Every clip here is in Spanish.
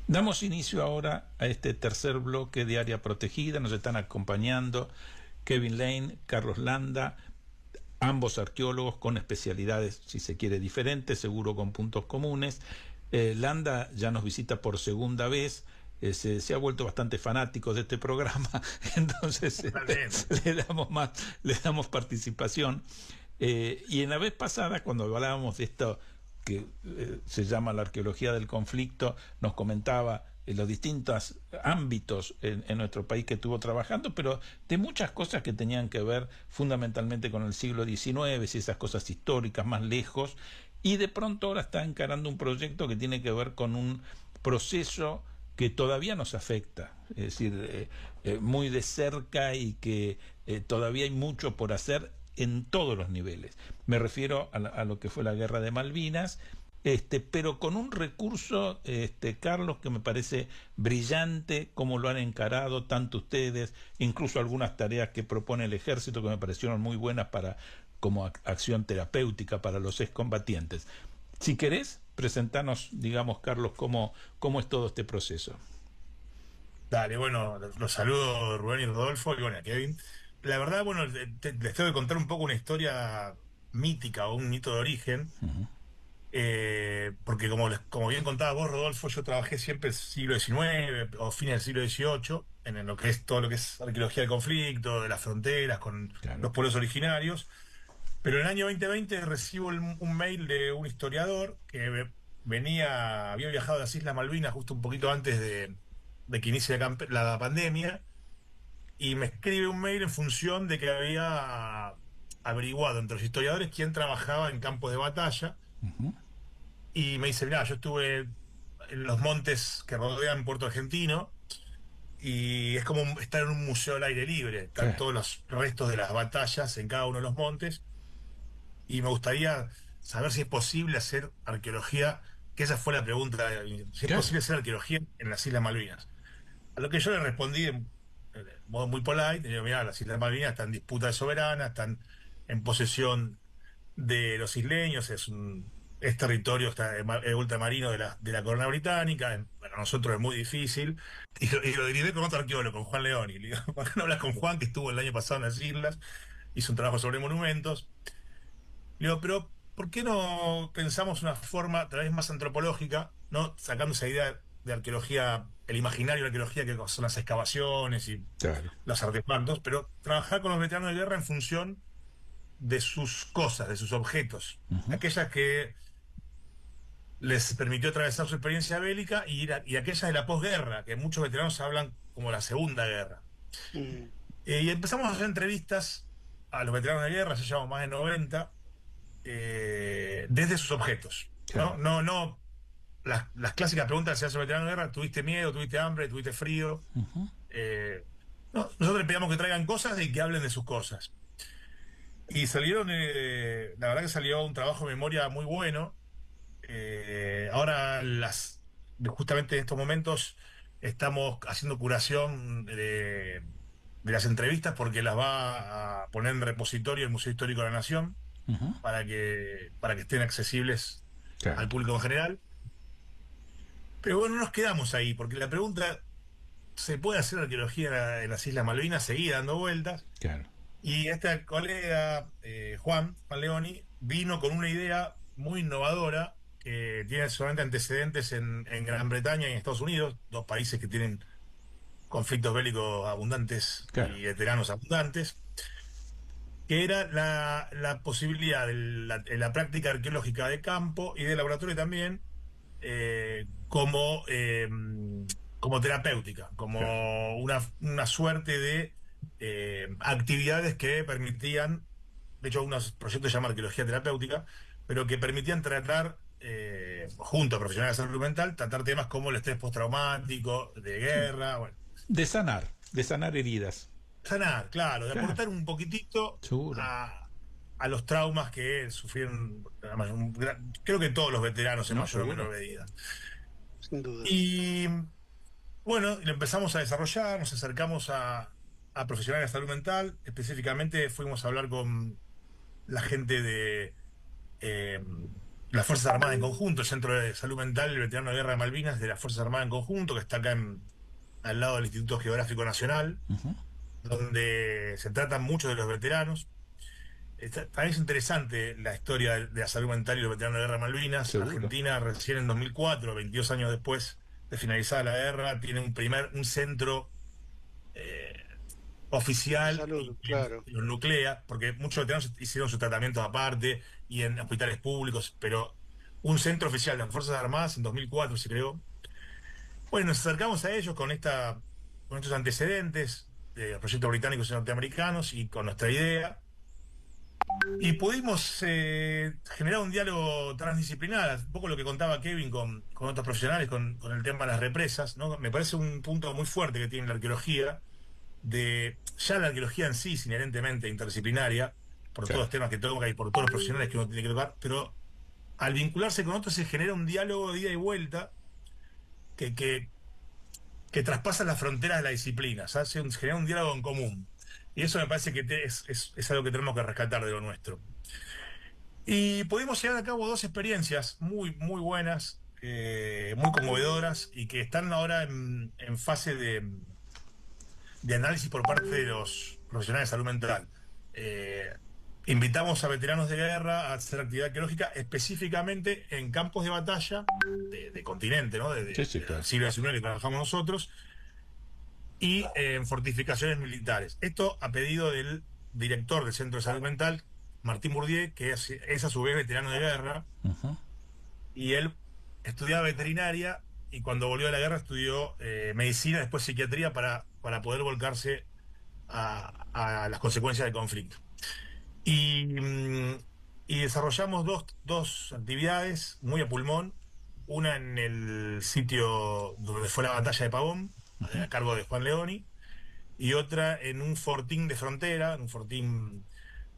Damos inicio ahora a este tercer bloque de Área Protegida. Nos están acompañando Kevin Lane, Carlos Landa, ambos arqueólogos con especialidades, si se quiere, diferentes, seguro con puntos comunes. Landa ya nos visita por segunda vez. Se ha vuelto bastante fanático de este programa, entonces le damos participación. Y en la vez pasada, cuando hablábamos de esto que se llama la arqueología del conflicto, nos comentaba los distintos ámbitos en nuestro país que estuvo trabajando, pero de muchas cosas que tenían que ver fundamentalmente con el siglo XIX y esas cosas históricas más lejos, y de pronto ahora está encarando un proyecto que tiene que ver con un proceso que todavía nos afecta, es decir, muy de cerca, y que todavía hay mucho por hacer en todos los niveles. Me refiero a lo que fue la Guerra de Malvinas, pero con un recurso, Carlos, que me parece brillante, como lo han encarado tanto ustedes, incluso algunas tareas que propone el Ejército que me parecieron muy buenas como acción terapéutica para los excombatientes. Si querés, presentanos, digamos, Carlos, cómo es todo este proceso. Dale, bueno, los saludo Rubén y Rodolfo, y bueno, a Kevin. La verdad, bueno, les tengo que contar un poco una historia mítica o un mito de origen, Uh-huh. porque como bien contabas vos, Rodolfo, yo trabajé siempre el siglo XIX o fines del siglo XVIII, en lo que es todo lo que es arqueología del conflicto, de las fronteras, con Claro. los pueblos originarios. Pero en el año 2020 recibo un mail de un historiador que había viajado a las Islas Malvinas justo un poquito antes de que inicie la pandemia, y me escribe un mail en función de que había averiguado entre los historiadores quién trabajaba en campos de batalla, Uh-huh. y me dice, mirá, yo estuve en los montes que rodean Puerto Argentino, y es como estar en un museo al aire libre, están Claro. todos los restos de las batallas en cada uno de los montes, y me gustaría saber si es posible hacer arqueología, que esa fue la pregunta, si es Claro. posible hacer arqueología en las Islas Malvinas. A lo que yo le respondí de modo muy polite, le digo, mirá, las Islas Malvinas están en disputa de soberana, están en posesión de los isleños, es territorio ultramarino de la corona británica, para nosotros es muy difícil, y lo derivé con otro arqueólogo, con Juan León, y le digo, ¿por qué no hablas con Juan, que estuvo el año pasado en las islas, hizo un trabajo sobre monumentos? Le digo, pero ¿por qué no pensamos una forma tal vez más antropológica, ¿no? Sacando esa idea de arqueología, el imaginario de arqueología que son las excavaciones y Claro. los artefactos, pero trabajar con los veteranos de guerra en función de sus cosas, de sus objetos, Uh-huh. aquellas que les permitió atravesar su experiencia bélica, y aquellas de la posguerra, que muchos veteranos hablan como la Segunda Guerra. Mm. Y empezamos a hacer entrevistas a los veteranos de guerra, ya llevamos más de 90, desde sus objetos. ¿No? Claro. No, las clásicas preguntas que se hacen a los veteranos de guerra: ¿tuviste miedo? ¿Tuviste hambre? ¿Tuviste frío? Uh-huh. No, nosotros les pedíamos que traigan cosas y que hablen de sus cosas. Y salieron, la verdad que salió un trabajo de memoria muy bueno. Ahora, justamente en estos momentos, estamos haciendo curación de las entrevistas, porque las va a poner en repositorio el Museo Histórico de la Nación, Uh-huh. para que estén accesibles al Claro. público en general. Pero bueno, no nos quedamos ahí, porque la pregunta, ¿se puede hacer arqueología en las Islas Malvinas? Seguía dando vueltas. Claro. Y este colega, Juan Leoni, vino con una idea muy innovadora, que tiene solamente antecedentes en Gran Bretaña y en Estados Unidos, dos países que tienen conflictos bélicos abundantes Claro. y veteranos abundantes, que era la posibilidad de la práctica arqueológica de campo y de laboratorio también, como terapéutica, Claro. como una suerte de actividades que permitían, de hecho, unos proyectos se llaman arqueología terapéutica, pero que permitían tratar, junto a profesionales de salud mental, tratar temas como el estrés postraumático, de Sí. guerra, bueno. De sanar heridas. Sanar, claro, de Claro. aportar un poquitito Seguro. a los traumas que sufrieron, además, creo que todos los veteranos, en No, mayor o menor seguro. medida. Sin duda. Y bueno, lo empezamos a desarrollar, nos acercamos a profesionales de salud mental, específicamente fuimos a hablar con la gente las Fuerzas Armadas en conjunto, el Centro de Salud Mental del Veterano de Guerra de Malvinas de las Fuerzas Armadas en conjunto, que está acá al lado del Instituto Geográfico Nacional, Ujú. donde se tratan muchos de los veteranos. También es interesante la historia de la salud mental y los veteranos de guerra de Malvinas. Seguro. Argentina recién en 2004, 22 años después de finalizada la guerra, tiene un centro eh, De oficial y salud, claro. los nuclea, porque muchos veteranos hicieron sus tratamientos aparte y en hospitales públicos, pero un centro oficial de las Fuerzas Armadas en 2004 se creó. Bueno, nos acercamos a ellos con estos antecedentes de proyectos británicos y norteamericanos y con nuestra idea. Y pudimos generar un diálogo transdisciplinar, un poco lo que contaba Kevin con otros profesionales, con el tema de las represas, ¿no? Me parece un punto muy fuerte que tiene la arqueología, ya la arqueología en sí es inherentemente interdisciplinaria, por todos Claro. los temas que toca y por todos los profesionales que uno tiene que tocar, pero al vincularse con otros se genera un diálogo de ida y vuelta que, que, que traspasa las fronteras de la disciplina, ¿sabes? Se genera un diálogo en común. Y eso me parece que es algo que tenemos que rescatar de lo nuestro. Y pudimos llevar a cabo dos experiencias muy buenas, muy conmovedoras y que están ahora en fase de análisis por parte de los profesionales de salud mental. Eh, Invitamos a veteranos de guerra a hacer actividad arqueológica específicamente en campos de batalla de continente, ¿no? Sí, sí, Del claro. siglo XIX que trabajamos nosotros, y en fortificaciones militares. Esto a pedido del director del Centro de Salud Mental, Martín Bourdieu, que es a su vez veterano de guerra, Ujú. y él estudiaba veterinaria y cuando volvió de la guerra estudió medicina, después psiquiatría para poder volcarse a las consecuencias del conflicto. Y, y desarrollamos dos actividades muy a pulmón, una en el sitio donde fue la batalla de Pavón, a cargo de Juan Leoni, y otra en un fortín de frontera, un fortín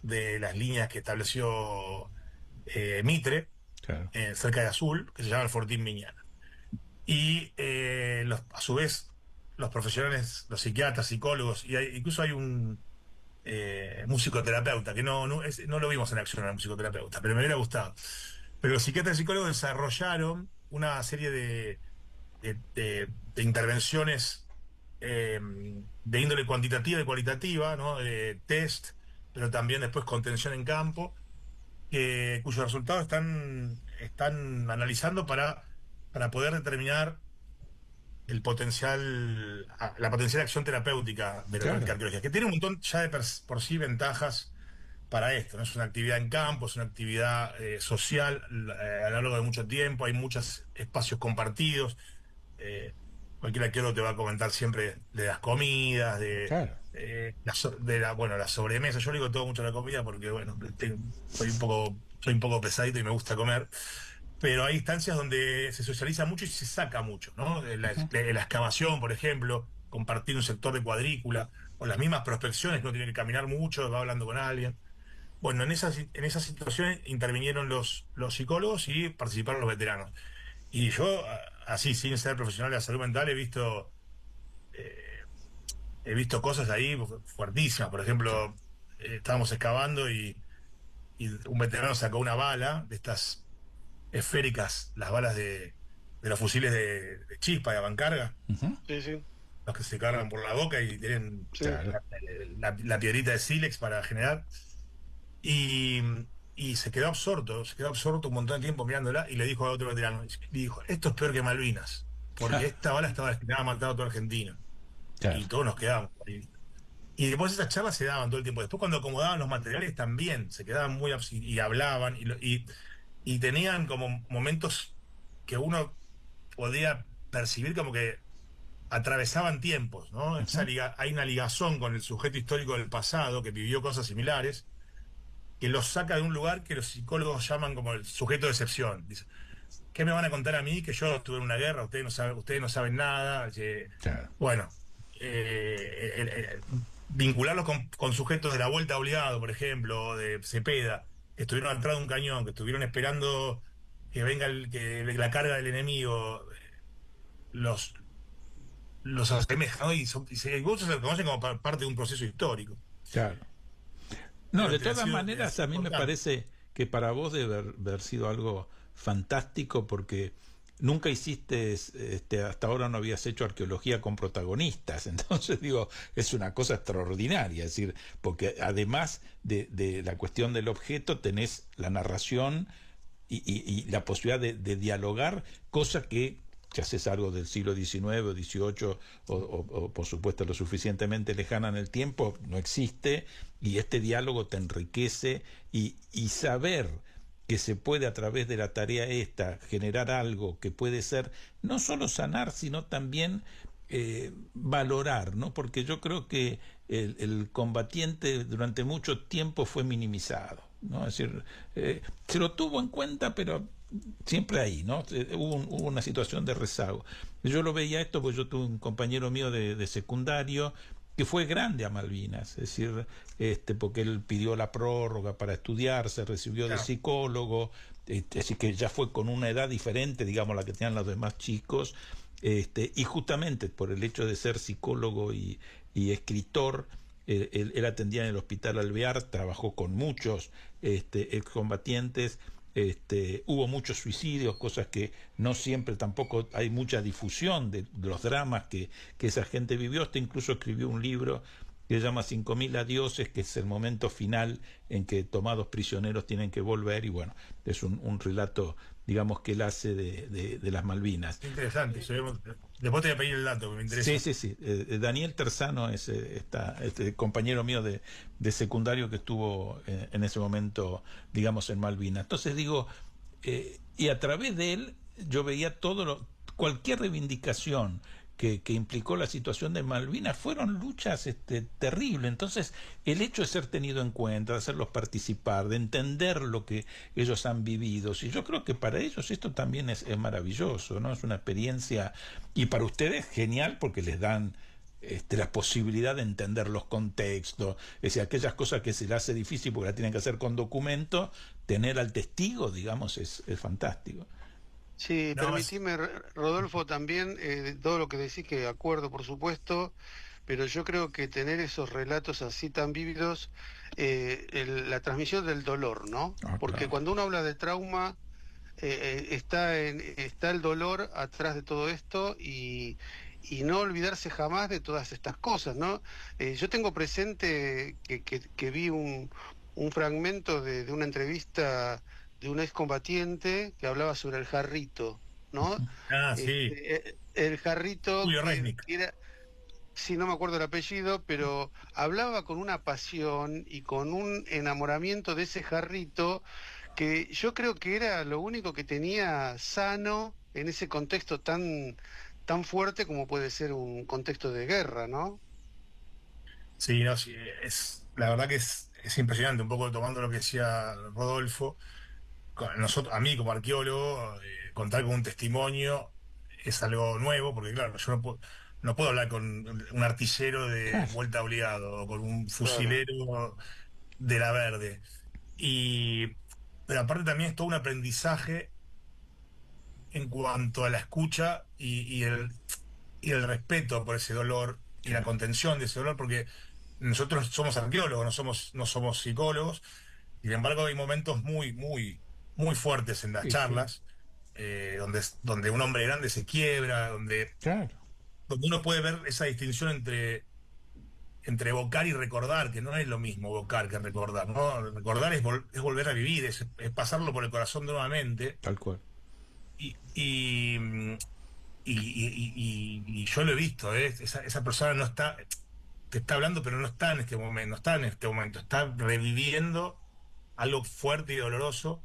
de las líneas que estableció Mitre, Claro. cerca de Azul, que se llama el Fortín Miñana. Y a su vez, los profesionales, los psiquiatras, psicólogos, incluso hay un musicoterapeuta, que no lo vimos en acción a un musicoterapeuta, pero me hubiera gustado. Pero los psiquiatras y psicólogos desarrollaron una serie de intervenciones de índole cuantitativa y cualitativa, ¿no? De test, pero también después contención en campo, cuyos resultados están analizando para poder determinar la potencial acción terapéutica de la Claro. práctica arqueológica, que tiene un montón ya por sí ventajas para esto, ¿no? Es una actividad en campo, es una actividad social a lo largo de mucho tiempo, hay muchos espacios compartidos. eh, Cualquier arqueólogo te va a comentar siempre de las comidas, Claro. bueno, la sobremesa. Yo le digo todo mucho a la comida porque, bueno, soy un poco pesadito y me gusta comer. Pero hay instancias donde se socializa mucho y se saca mucho, ¿no? Ujú. La excavación, por ejemplo, compartir un sector de cuadrícula, o las mismas prospecciones, que uno tiene que caminar mucho, va hablando con alguien. Bueno, en esas situaciones intervinieron los psicólogos y participaron los veteranos. Y yo, así, sin ser profesional de la salud mental, eh, he visto cosas ahí fuertísimas. Por Claro. ejemplo, estábamos excavando y un veterano sacó una bala de estas esféricas, las balas de los fusiles de chispa, de avancarga, Ujú. Sí, sí, los que se cargan por la boca y tienen sí. Claro. la piedrita de sílex para generar. Y, y se quedó absorto un montón de tiempo mirándola y le dijo a otro veterano, dijo, esto es peor que Malvinas, porque esta bala estaba destinada a matar a todo argentino. Claro. Y todos nos quedamos ahí. Y después esas charlas se daban todo el tiempo. Después cuando acomodaban los materiales también, se quedaban y hablaban y tenían como momentos que uno podía percibir como que atravesaban tiempos, ¿no? Ujú. Hay una ligazón con el sujeto histórico del pasado que vivió cosas similares, que los saca de un lugar que los psicólogos llaman como el sujeto de excepción. Dice, ¿qué me van a contar a mí que yo estuve en una guerra? Ustedes no saben nada. Claro. Bueno, vincularlos con sujetos de la Vuelta Obligado, por ejemplo, o de Cepeda, que estuvieron atrás de un cañón, que estuvieron esperando que venga la carga del enemigo, los, los asemeja, ¿no? Y vos se lo conocen como parte de un proceso histórico. Claro. No, Creo de que ha todas sido maneras, a mí me importante. parece que para vos debe haber sido algo fantástico porque nunca hiciste, hasta ahora no habías hecho arqueología con protagonistas, entonces digo, es una cosa extraordinaria, es decir, porque además de la cuestión del objeto tenés la narración y la posibilidad de dialogar, cosa que si haces algo del siglo XIX o XVIII o por supuesto lo suficientemente lejana en el tiempo, no existe, y este diálogo te enriquece y saber que se puede a través de la tarea esta generar algo que puede ser no solo sanar, sino también valorar, ¿no? Porque yo creo que el combatiente durante mucho tiempo fue minimizado, ¿no? Es decir, se lo tuvo en cuenta, pero siempre ahí, ¿no? Hubo una situación de rezago. Yo lo veía esto porque yo tuve un compañero mío de secundario que fue grande a Malvinas, es decir, porque él pidió la prórroga para estudiar, se recibió de psicólogo, así que ya fue con una edad diferente, digamos, la que tenían los demás chicos, y justamente por el hecho de ser psicólogo y escritor, él atendía en el Hospital Alvear, trabajó con muchos excombatientes. Hubo muchos suicidios, cosas que no siempre tampoco hay mucha difusión de los dramas que esa gente vivió. Incluso escribió un libro que se llama 5000 adioses, que es el momento final en que tomados prisioneros tienen que volver, y bueno, es un relato, digamos, que él hace de las Malvinas. Interesante, después te voy a pedir el dato, que me interesa. Sí. Daniel Terzano es este compañero mío de secundario que estuvo en ese momento, digamos, en Malvinas. Entonces digo, y a través de él yo veía cualquier reivindicación que implicó la situación de Malvinas fueron luchas terribles. Entonces, el hecho de ser tenido en cuenta, de hacerlos participar, de entender lo que ellos han vivido, y yo creo que para ellos esto también es maravilloso, ¿no? Es una experiencia, y para ustedes genial, porque les dan la posibilidad de entender los contextos, es decir, aquellas cosas que se les hace difícil porque la tienen que hacer con documento, tener al testigo, digamos, es fantástico. Sí, No, permitime, Rodolfo, también todo lo que decís, que de acuerdo, por supuesto, pero yo creo que tener esos relatos así tan vívidos, la transmisión del dolor, ¿no? Porque Claro. cuando uno habla de trauma, está el dolor atrás de todo esto y no olvidarse jamás de todas estas cosas, ¿no? Yo tengo presente que vi un fragmento de una entrevista de un excombatiente que hablaba sobre el jarrito, ¿no? Sí, El jarrito Julio Resnick. que era, sí, no me acuerdo el apellido, pero hablaba con una pasión y con un enamoramiento de ese jarrito que yo creo que era lo único que tenía sano en ese contexto tan fuerte como puede ser un contexto de guerra, ¿no? Sí, no, sí, la verdad que es impresionante, un poco tomando lo que decía Rodolfo. Nosotros, a mí como arqueólogo, contar con un testimonio es algo nuevo, porque claro, yo no puedo hablar con un artillero de Claro. vuelta obligado o con un Claro. fusilero de la Verde. Y, pero aparte también es todo un aprendizaje en cuanto a la escucha y el respeto por ese dolor y la Claro. contención de ese dolor, porque nosotros somos arqueólogos, no somos psicólogos. Sin embargo, hay momentos muy, muy, muy fuertes en las Sí. charlas, donde un hombre grande se quiebra, Claro. donde uno puede ver esa distinción entre evocar y recordar, que no es lo mismo evocar que recordar, ¿no? Recordar es volver a vivir, es pasarlo por el corazón nuevamente. Tal cual. Y, y, mm, y yo lo he visto, ¿eh? Esa persona no está, te está hablando, pero no está en este momento, no está en este momento, está reviviendo algo fuerte y doloroso,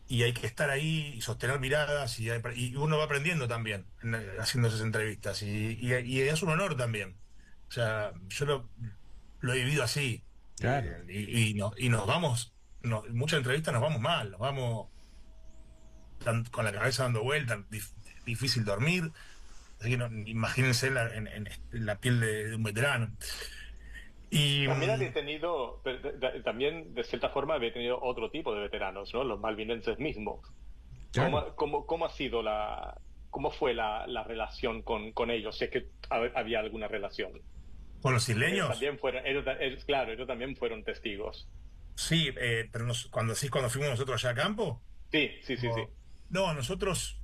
y hay que estar ahí y sostener miradas, y uno va aprendiendo también haciendo esas entrevistas, y es un honor también. O sea, yo lo he vivido así, Claro. y nos vamos, muchas entrevistas nos vamos mal, nos vamos con la cabeza dando vueltas, difícil dormir. Así que imagínense en la piel de un veterano. Y También había tenido, también de cierta forma había tenido otro tipo de veteranos, ¿no? Los malvinenses mismos. Claro. ¿Cómo ha sido cómo fue la relación con ellos? Sé que había alguna relación. con los Porque ellos isleños, también fueron, claro, ellos también fueron testigos. Sí, pero cuando fuimos nosotros allá a campo, Sí, sí, sí, sí. no, nosotros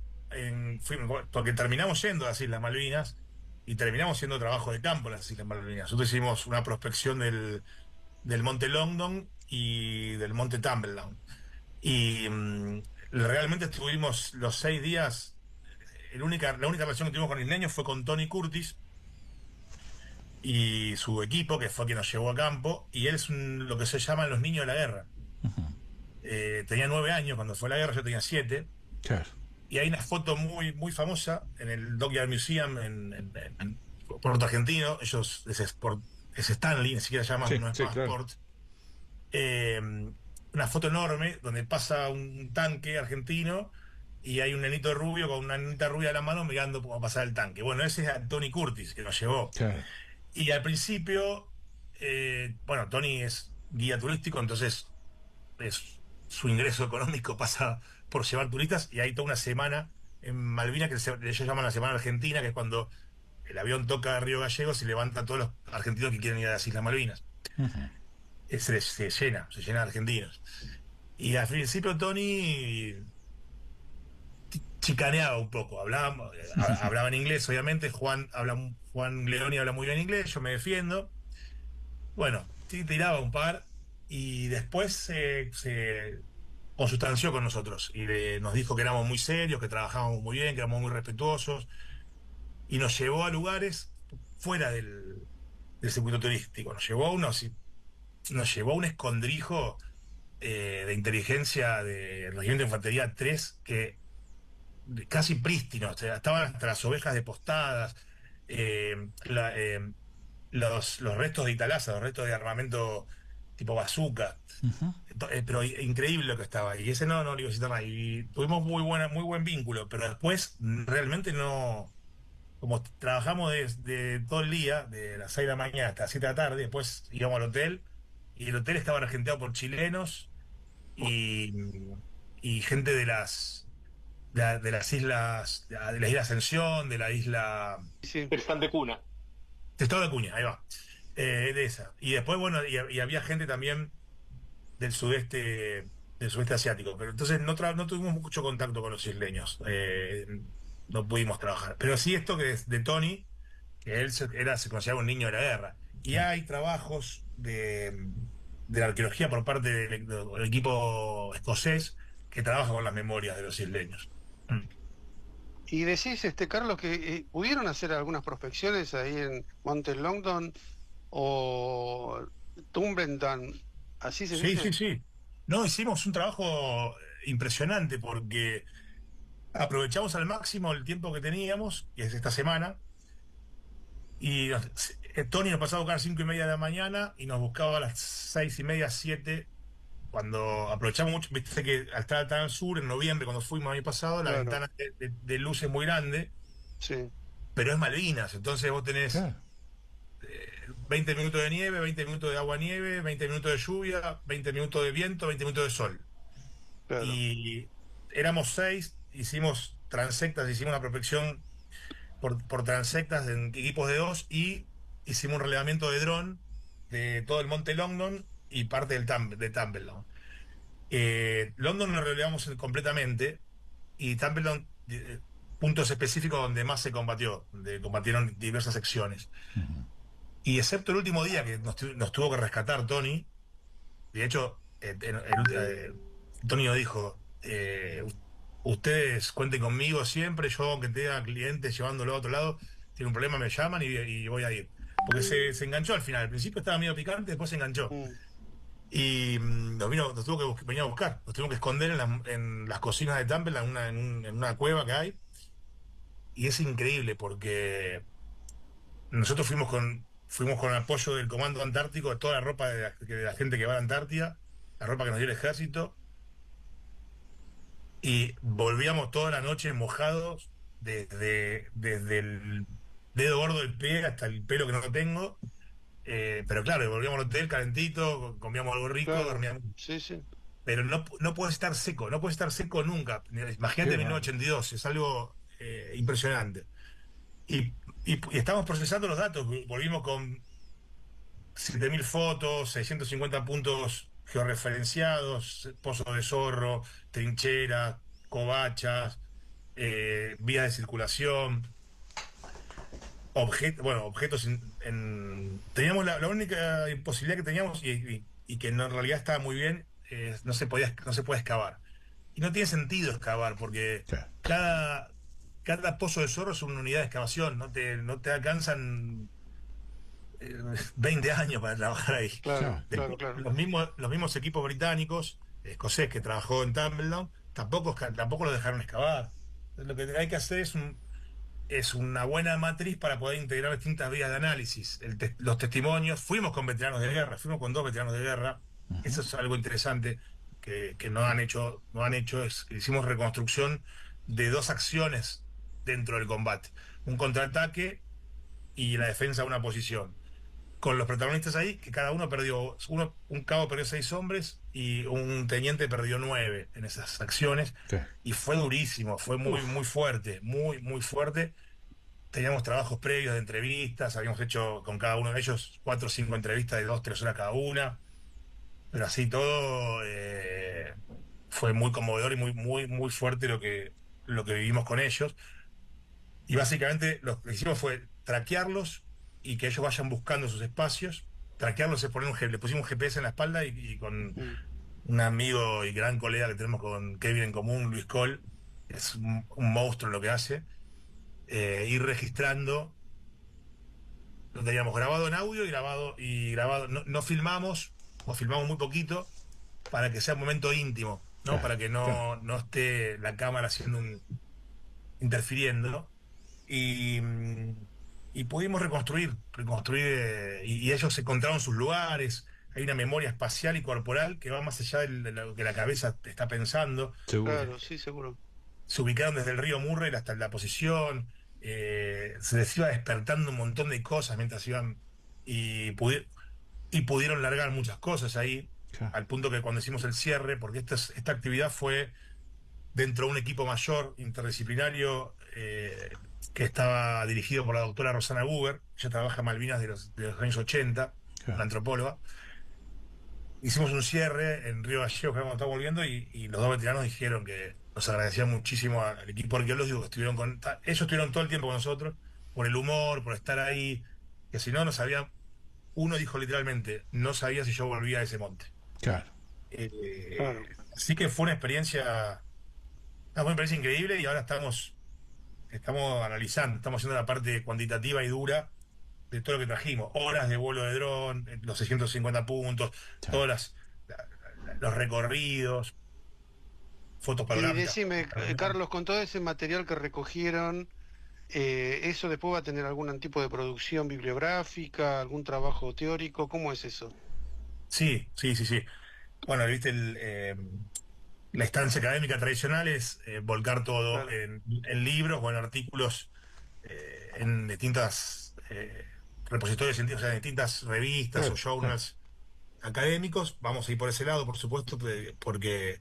fuimos, porque terminamos yendo a las Islas Malvinas y terminamos haciendo trabajo de campo en las Islas Malvinas. Nosotros hicimos una prospección del Monte Longdon y del Monte Tumbledown. Y realmente estuvimos los 6 días. La única relación que tuvimos con isleños fue con Tony Curtis y su equipo, que fue quien nos llevó a campo. Y él es lo que se llaman los niños de la guerra. Tenía 9 años cuando fue la guerra, yo tenía 7. Claro. Y hay una foto muy, muy famosa en el Dockyard Museum en Puerto Argentino. Es Stanley, ni siquiera se llama, Sí, no es sí, más claro. Port. Eh, una foto enorme donde pasa un tanque argentino y hay un nenito rubio con una nenita rubia de la mano mirando cómo pasar el tanque. Bueno, ese es Tony Curtis, que nos llevó. Claro. Y al principio, bueno, Tony es guía turístico, entonces su ingreso económico pasa por llevar turistas y hay toda una semana en Malvinas ellos llaman la Semana Argentina, que es cuando el avión toca Río Gallegos y levanta a todos los argentinos que quieren ir a las Islas Malvinas. Ujú. Se llena de argentinos. Y al principio Tony chicaneaba un poco, hablaba en inglés, obviamente, Juan Leoni habla muy bien inglés, yo me defiendo. Bueno, tiraba un par y después se consustanció con nosotros y nos dijo que éramos muy serios, que trabajábamos muy bien, que éramos muy respetuosos y nos llevó a lugares fuera del circuito turístico. Nos llevó a un escondrijo de inteligencia del Regimiento de Infantería 3 que casi prístino, o sea, estaban hasta las ovejas depostadas, eh, la- eh, los restos de Italasa, los restos de armamento tipo bazooka. Ujú. Pero increíble lo que estaba ahí. Y ese no lo iba a visitar nadie. Y tuvimos muy buen vínculo, pero después realmente no. Como trabajamos todo el día, de las 6 de la mañana hasta las 7 de la tarde, después íbamos al hotel, y el hotel estaba regenteado por chilenos y, y gente de las islas, de la isla Ascensión, de la isla Sí. Están de cuna. Estado de Cuña, ahí va. De esa. Y después, bueno, y había gente también del sudeste asiático. Pero entonces no tuvimos mucho contacto con los isleños. No pudimos trabajar. Pero sí esto que es de Tony, que se consideraba un niño de la guerra. Y Claro. hay trabajos de la arqueología por parte del equipo escocés que trabaja con las memorias de los isleños. Mm. Y decís, Carlos, que pudieron hacer algunas prospecciones ahí en Monte Longdon o Tumbledown, ¿así se Sí, dice? sí, sí. No, hicimos un trabajo impresionante porque aprovechamos al máximo el tiempo que teníamos, que es esta semana, y Tony nos pasaba a buscar a 5:30 de la mañana y nos buscaba a las 6:30, 7, cuando aprovechamos mucho, viste que al estar tan al sur, en noviembre, cuando fuimos el año pasado, la Claro, ventana de luz es muy grande, sí, pero es Malvinas, entonces vos tenés Claro. 20 minutos de nieve, 20 minutos de agua-nieve, 20 minutos de lluvia, 20 minutos de viento, 20 minutos de sol. claro. Y éramos 6, hicimos transectas, hicimos una prospección por transectas en equipos de 2 y hicimos un relevamiento de dron de todo el monte Longdon y parte de Tumbledown. London lo relevamos completamente y Tumbledown, puntos específicos donde más se combatió, donde combatieron diversas secciones. Ujú. Y excepto el último día que nos tuvo que rescatar Tony, de hecho, Tony nos dijo, ustedes cuenten conmigo siempre, yo aunque tenga clientes llevándolo a otro lado, tiene un problema, me llaman y voy a ir. Porque se enganchó al final, al principio estaba medio picante, después se enganchó. Mm. Y nos tuvo que venir a buscar, nos tuvimos que esconder en las cocinas de Temple, en una cueva que hay. Y es increíble porque nosotros fuimos con el apoyo del Comando Antártico, de toda la ropa de la gente que va a la Antártida, la ropa que nos dio el ejército, y volvíamos toda la noche mojados desde el dedo gordo del pie hasta el pelo que no tengo. Pero claro, volvíamos al hotel calentito, comíamos algo rico, Claro, dormíamos. sí, sí. Pero no puede estar seco, no puede estar seco nunca. Qué Imagínate va. 1982, es algo impresionante. Y estamos procesando los datos, volvimos con 7.000 fotos, 650 puntos georreferenciados, pozos de zorro, trincheras, covachas, vías de circulación, objetos teníamos la única posibilidad que teníamos y que en realidad estaba muy bien, no se puede excavar. Y no tiene sentido excavar, porque Sí. cada pozo de zorro es una unidad de excavación, no te alcanzan 20 años para trabajar ahí. Claro, Claro. claro, claro. Los mismos equipos británicos, escocés que trabajó en Tumbledown, tampoco lo dejaron excavar. Lo que hay que hacer es una buena matriz para poder integrar distintas vías de análisis. Los testimonios, fuimos con veteranos de guerra, fuimos con 2 veteranos de guerra. Eso es algo interesante que no han hecho, es que hicimos reconstrucción de 2 acciones dentro del combate. Un contraataque y la defensa de una posición. Con los protagonistas ahí, que cada uno perdió, un cabo perdió 6 hombres y un teniente perdió 9 en esas acciones. Sí. Y fue durísimo, fue muy fuerte, muy fuerte. Teníamos trabajos previos de entrevistas, habíamos hecho con cada uno de ellos 4 o 5 entrevistas de 2, 3 horas cada una. Pero así todo fue muy conmovedor y muy fuerte lo que vivimos con ellos. Y básicamente lo que hicimos fue traquearlos y que ellos vayan buscando sus espacios. Traquearlos es le pusimos un GPS en la espalda y con Mm. un amigo y gran colega que tenemos con Kevin en común, Luis Cole, es un monstruo en lo que hace, ir registrando. Lo teníamos grabado en audio y grabado. No filmamos, o filmamos muy poquito, para que sea un momento íntimo, ¿no? Claro, Para que claro. no esté la cámara interfiriendo. Y, y pudimos reconstruir, y ellos encontraron sus lugares. Hay una memoria espacial y corporal que va más allá de lo que la cabeza está pensando. Seguro. Claro, sí, seguro. Se ubicaron desde el río Murray hasta la posición, se les iba despertando un montón de cosas mientras iban, y, y pudieron largar muchas cosas ahí, Claro. al punto que cuando hicimos el cierre, porque esta actividad fue dentro de un equipo mayor, interdisciplinario, que estaba dirigido por la doctora Rosana Buber. Ella trabaja en Malvinas de los años 80, Claro. una antropóloga. Hicimos un cierre en Río Gallegos cuando estaba volviendo, y los 2 veteranos dijeron que nos agradecían muchísimo al equipo arqueológico que estuvieron ellos estuvieron todo el tiempo con nosotros, por el humor, por estar ahí, que si no, no sabía. Uno dijo literalmente, no sabía si yo volvía a ese monte. Claro. Claro. Así que fue una experiencia increíble, y ahora estamos analizando, estamos haciendo la parte cuantitativa y dura de todo lo que trajimos. Horas de vuelo de dron, los 650 puntos, Claro. todos los recorridos, fotos Y panorámicas. decime, Carlos, con todo ese material que recogieron, ¿eso después va a tener algún tipo de producción bibliográfica, algún trabajo teórico? ¿Cómo es eso? Sí, sí, sí, sí. Bueno, viste, la instancia académica tradicional es volcar todo Claro. en libros o en artículos, en distintas repositorios científicos, o sea, en distintas revistas o Claro. Claro. journals académicos. Vamos a ir por ese lado, por supuesto, porque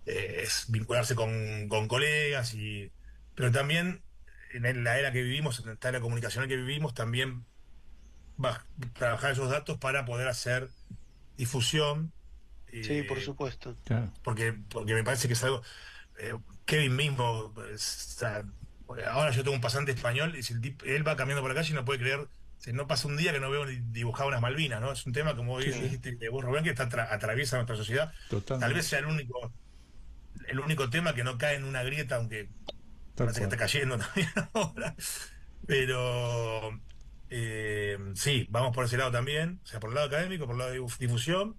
es vincularse con colegas, pero también la era que vivimos, en esta era comunicacional que vivimos, también va a trabajar esos datos para poder hacer difusión, Sí, por eh, supuesto. Claro. porque me parece que es algo. Kevin mismo, o sea, ahora yo tengo un pasante español, y si él va caminando por la calle y no puede creer, si no pasa un día que no veo dibujado unas Malvinas, ¿no? Es un tema, como Sí. dijiste vos, Rubén, que atraviesa nuestra sociedad. Tal Totalmente. vez sea el único tema que no cae en una grieta, aunque Tal parece que está cual. cayendo también ahora. Pero sí, vamos por ese lado también, o sea, por el lado académico, por el lado de difusión.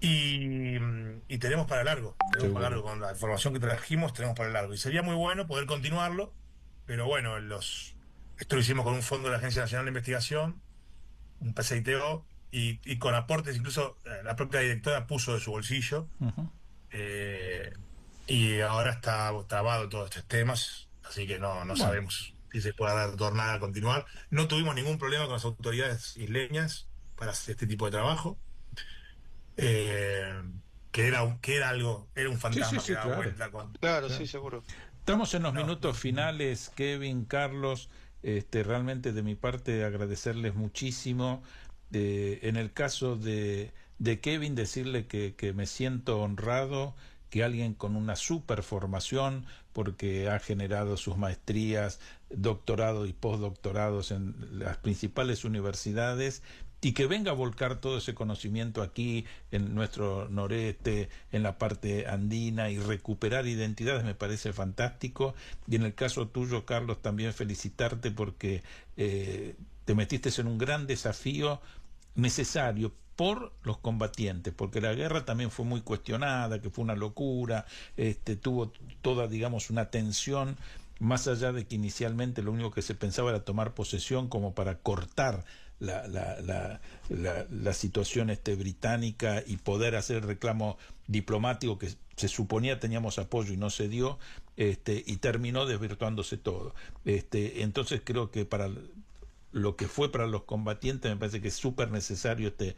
Y tenemos para largo, Seguro. con la información que trajimos, tenemos para largo. Y sería muy bueno poder continuarlo, pero bueno, esto lo hicimos con un fondo de la Agencia Nacional de Investigación, un PCITO, y con aportes, incluso la propia directora puso de su bolsillo, Ujú. eh, y ahora está trabado todos estos temas, así que no Bueno. sabemos si se puede dar tornada a continuar. No tuvimos ningún problema con las autoridades isleñas para hacer este tipo de trabajo. eh, que era un Sí, sí, fantasma que sí, daba claro. vuelta Claro, Claro. sí, seguro. Estamos en los no. minutos finales, Kevin, Carlos. Realmente de mi parte agradecerles muchísimo. En el caso de De Kevin decirle que me siento honrado que alguien con una super formación, porque ha generado sus maestrías, doctorado y postdoctorados en las principales universidades, y que venga a volcar todo ese conocimiento aquí en nuestro noreste, en la parte andina, y recuperar identidades, me parece fantástico. Y en el caso tuyo, Carlos, también felicitarte porque te metiste en un gran desafío necesario por los combatientes, porque la guerra también fue muy cuestionada, que fue una locura, tuvo toda, digamos, una tensión, más allá de que inicialmente lo único que se pensaba era tomar posesión como para cortar la situación británica y poder hacer el reclamo diplomático que se suponía teníamos apoyo y no se dio, y terminó desvirtuándose todo. Entonces creo que para lo que fue para los combatientes me parece que es súper necesario este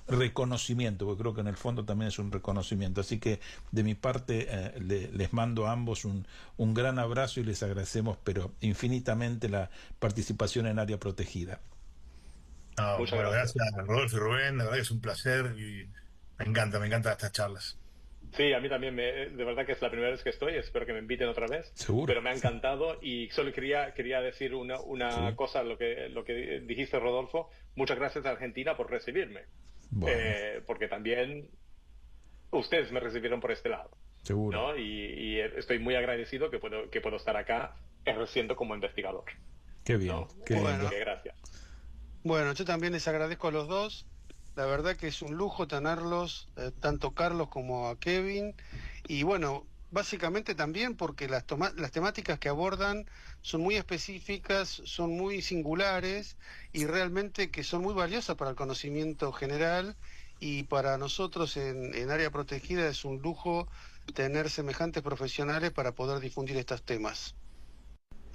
reconocimiento, porque creo que en el fondo también es un reconocimiento. Así que de mi parte les mando a ambos un gran abrazo y les agradecemos pero infinitamente la participación en Área Protegida. No, Muchas bueno, gracias. gracias Rodolfo y Rubén, la verdad que es un placer y me encantan estas charlas. Sí, a mí también, de verdad que es la primera vez que estoy, espero que me inviten otra vez, Seguro. pero me ha encantado y solo quería decir una Sí. cosa, lo que dijiste, Rodolfo, muchas gracias a Argentina por recibirme, Bueno, porque también ustedes me recibieron por este lado, seguro. ¿no? Y estoy muy agradecido que puedo estar acá ejerciendo como investigador, Qué bien, ¿no? qué Bueno, lindo. Que gracias. bueno, yo también les agradezco a los dos. La verdad que es un lujo tenerlos, tanto Carlos como a Kevin. Y bueno, básicamente también porque las temáticas que abordan son muy específicas, son muy singulares y realmente que son muy valiosas para el conocimiento general. Y para nosotros en área protegida es un lujo tener semejantes profesionales para poder difundir estos temas.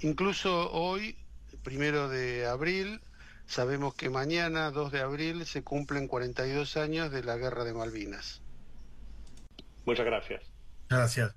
Incluso hoy, 1 de abril, sabemos que mañana, 2 de abril, se cumplen 42 años de la Guerra de Malvinas. Muchas gracias. Gracias.